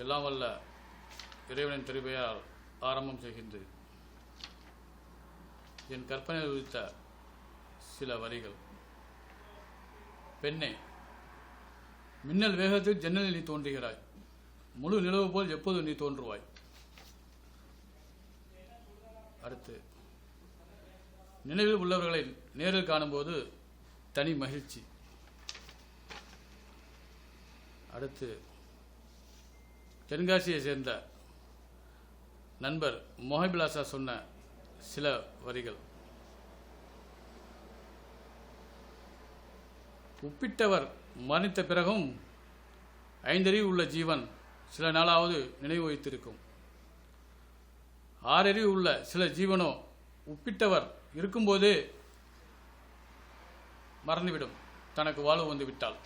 எல்லாம் வல்ல இறைவனின் திருப்பெயரால் ஆரம்பம் செய்கின்றது. என் கற்பனையில் உதித்த சில வரிகள். பெண்ணே, மின்னல் வேகத்தில் ஜன்னலில் நீ தோன்றுகிறாய். முழு நிலவு போல் எப்போது நீ தோன்றுவாய். அடுத்து, நினைவில் உள்ளவர்களை நேரில் காணும்போது தனி மகிழ்ச்சி. அடுத்து, தென்காசியை சேர்ந்த நண்பர் மொஹபிலாசா சொன்ன சில வரிகள். உப்பிட்டவர் மரணித்த பிறகும் 5 அறிவு உள்ள ஜீவன் சில நாளாவது நினைவு வைத்திருக்கும். 6 அறிவு உள்ள சில ஜீவனோ உப்பிட்டவர் இருக்கும்போதே மறந்துவிடும், தனக்கு வாழ்வு வந்து விட்டால்.